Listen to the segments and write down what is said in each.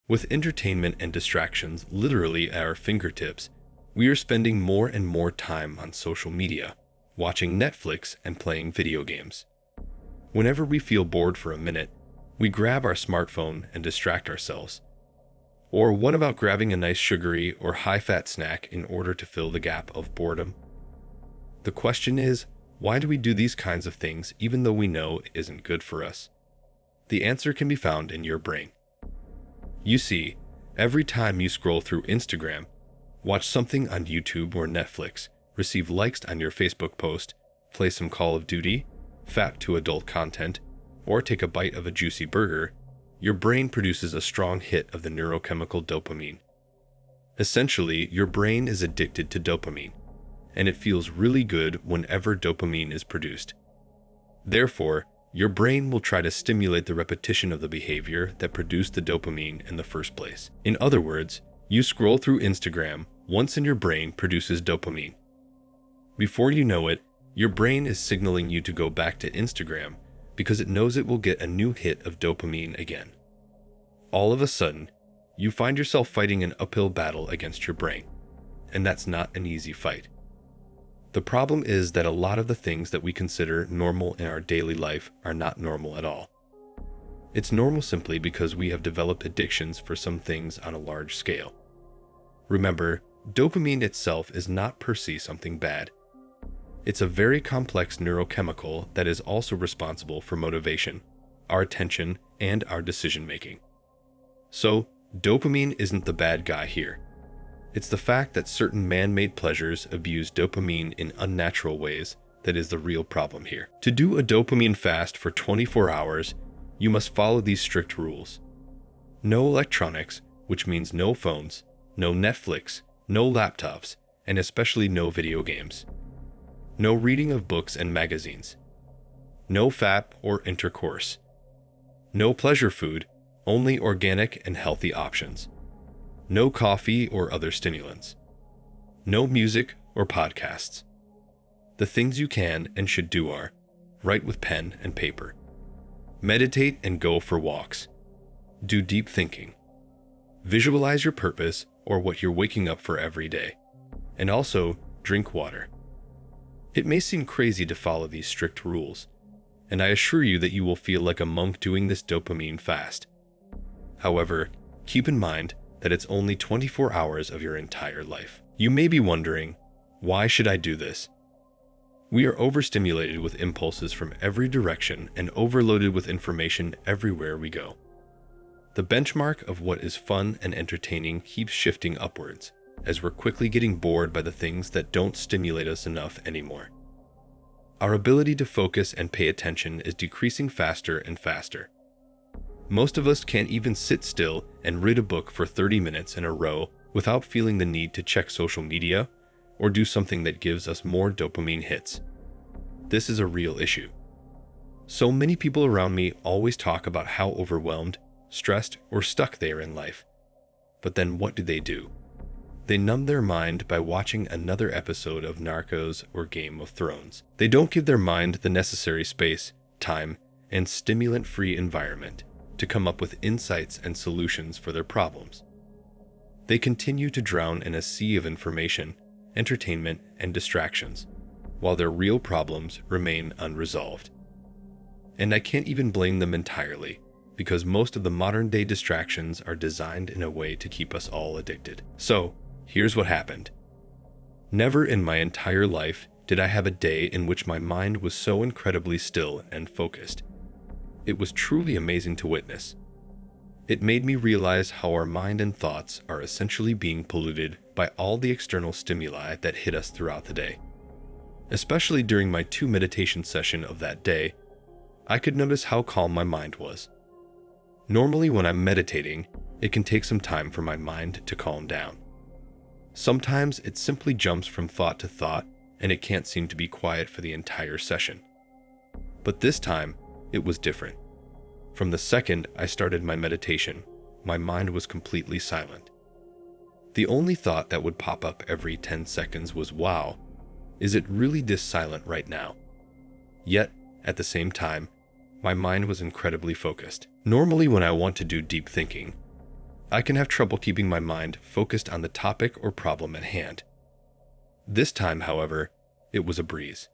With entertainment and distractions literally at our fingertips, we are spending more and more time on social media, watching Netflix and playing video games. Whenever we feel bored for a minute, we grab our smartphone and distract ourselves. Or what about grabbing a nice sugary or high-fat snack in order to fill the gap of boredom? The question is, why do we do these kinds of things even though we know it isn't good for us? The answer can be found in your brain. You see, every time you scroll through Instagram, watch something on YouTube or Netflix, receive likes on your Facebook post, play some Call of Duty, fap to adult content, or take a bite of a juicy burger, your brain produces a strong hit of the neurochemical dopamine. Essentially, your brain is addicted to dopamine, and it feels really good whenever dopamine is produced. Therefore, your brain will try to stimulate the repetition of the behavior that produced the dopamine in the first place. In other words, you scroll through Instagram once and your brain produces dopamine. Before you know it, your brain is signaling you to go back to Instagram because it knows it will get a new hit of dopamine again. All of a sudden, you find yourself fighting an uphill battle against your brain, and that's not an easy fight. The problem is that a lot of the things that we consider normal in our daily life are not normal at all. It's normal simply because we have developed addictions for some things on a large scale. Remember, dopamine itself is not per se something bad. It's a very complex neurochemical that is also responsible for motivation, our attention, and our decision-making. So, dopamine isn't the bad guy here. It's the fact that certain man-made pleasures abuse dopamine in unnatural ways that is the real problem here. To do a dopamine fast for 24 hours, you must follow these strict rules. No electronics, which means no phones, no Netflix, no laptops, and especially no video games. No reading of books and magazines. No fap or intercourse. No pleasure food, only organic and healthy options. No coffee or other stimulants. No music or podcasts. The things you can and should do are: write with pen and paper. Meditate and go for walks. Do deep thinking. Visualize your purpose or what you're waking up for every day. And also, drink water. It may seem crazy to follow these strict rules, and I assure you that you will feel like a monk doing this dopamine fast. However, keep in mind that it's only 24 hours of your entire life. You may be wondering, why should I do this? We are overstimulated with impulses from every direction and overloaded with information everywhere we go. The benchmark of what is fun and entertaining keeps shifting upwards, as we're quickly getting bored by the things that don't stimulate us enough anymore. Our ability to focus and pay attention is decreasing faster and faster. Most of us can't even sit still and read a book for 30 minutes in a row without feeling the need to check social media or do something that gives us more dopamine hits. This is a real issue. So many people around me always talk about how overwhelmed, stressed, or stuck they are in life. But then what do? They numb their mind by watching another episode of Narcos or Game of Thrones. They don't give their mind the necessary space, time, and stimulant-free environment to come up with insights and solutions for their problems. They continue to drown in a sea of information, entertainment, and distractions, while their real problems remain unresolved. And I can't even blame them entirely, because most of the modern-day distractions are designed in a way to keep us all addicted. So, here's what happened. Never in my entire life did I have a day in which my mind was so incredibly still and focused. It was truly amazing to witness. It made me realize how our mind and thoughts are essentially being polluted by all the external stimuli that hit us throughout the day. Especially during my 2 meditation session of that day, I could notice how calm my mind was. Normally when I'm meditating, it can take some time for my mind to calm down. Sometimes it simply jumps from thought to thought and it can't seem to be quiet for the entire session. But this time, it was different. From the second I started my meditation, my mind was completely silent. The only thought that would pop up every 10 seconds was, wow, is it really this silent right now? Yet, at the same time, my mind was incredibly focused. Normally when I want to do deep thinking, I can have trouble keeping my mind focused on the topic or problem at hand. This time, however, it was a breeze.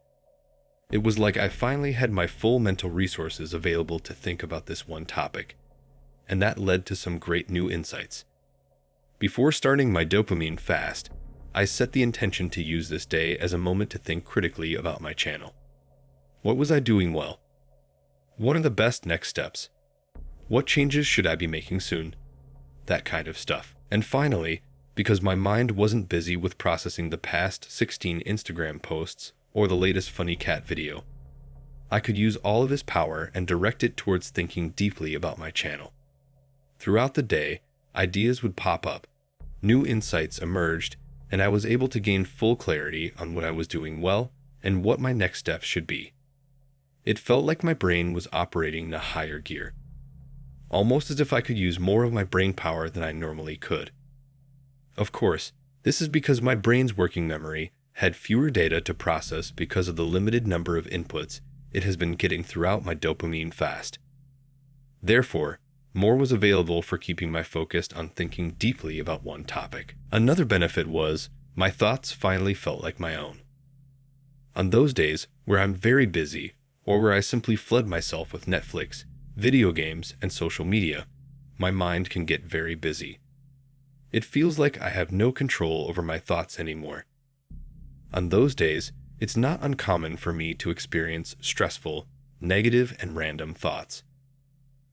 It was like I finally had my full mental resources available to think about this one topic, and that led to some great new insights. Before starting my dopamine fast, I set the intention to use this day as a moment to think critically about my channel. What was I doing well? What are the best next steps? What changes should I be making soon? That kind of stuff. And finally, because my mind wasn't busy with processing the past 16 Instagram posts or the latest funny cat video, I could use all of this power and direct it towards thinking deeply about my channel. Throughout the day, ideas would pop up, new insights emerged, and I was able to gain full clarity on what I was doing well and what my next steps should be. It felt like my brain was operating in a higher gear, almost as if I could use more of my brain power than I normally could. Of course, this is because my brain's working memory had fewer data to process because of the limited number of inputs it has been getting throughout my dopamine fast. Therefore, more was available for keeping my focus on thinking deeply about one topic. Another benefit was my thoughts finally felt like my own. On those days where I'm very busy or where I simply flood myself with Netflix, video games, and social media, my mind can get very busy. It feels like I have no control over my thoughts anymore. On those days, it's not uncommon for me to experience stressful, negative, and random thoughts.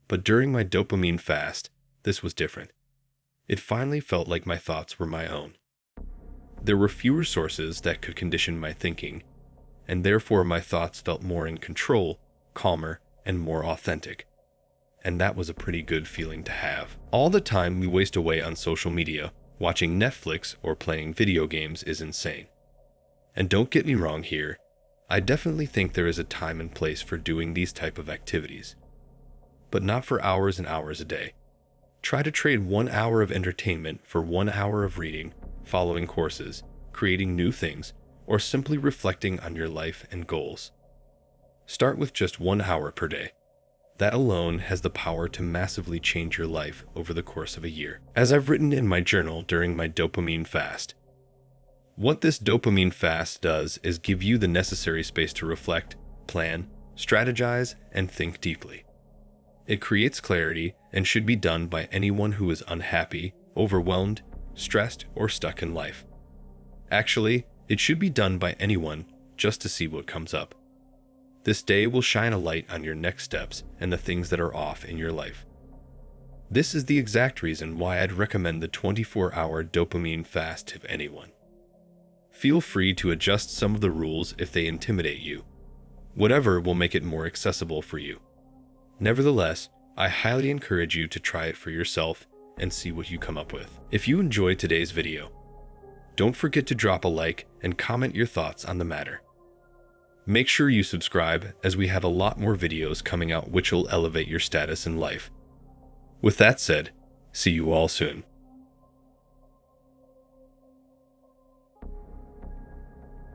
But during my dopamine fast, this was different. It finally felt like my thoughts were my own. There were fewer sources that could condition my thinking, and therefore my thoughts felt more in control, calmer, and more authentic. And that was a pretty good feeling to have. All the time we waste away on social media, watching Netflix or playing video games is insane. And don't get me wrong here, I definitely think there is a time and place for doing these type of activities, but not for hours and hours a day. Try to trade 1 hour of entertainment for 1 hour of reading, following courses, creating new things, or simply reflecting on your life and goals. Start with just 1 hour per day. That alone has the power to massively change your life over the course of a year. As I've written in my journal during my dopamine fast, what this dopamine fast does is give you the necessary space to reflect, plan, strategize, and think deeply. It creates clarity and should be done by anyone who is unhappy, overwhelmed, stressed, or stuck in life. Actually, it should be done by anyone just to see what comes up. This day will shine a light on your next steps and the things that are off in your life. This is the exact reason why I'd recommend the 24-hour dopamine fast to anyone. Feel free to adjust some of the rules if they intimidate you. Whatever will make it more accessible for you. Nevertheless, I highly encourage you to try it for yourself and see what you come up with. If you enjoyed today's video, don't forget to drop a like and comment your thoughts on the matter. Make sure you subscribe, as we have a lot more videos coming out which will elevate your status in life. With that said, see you all soon.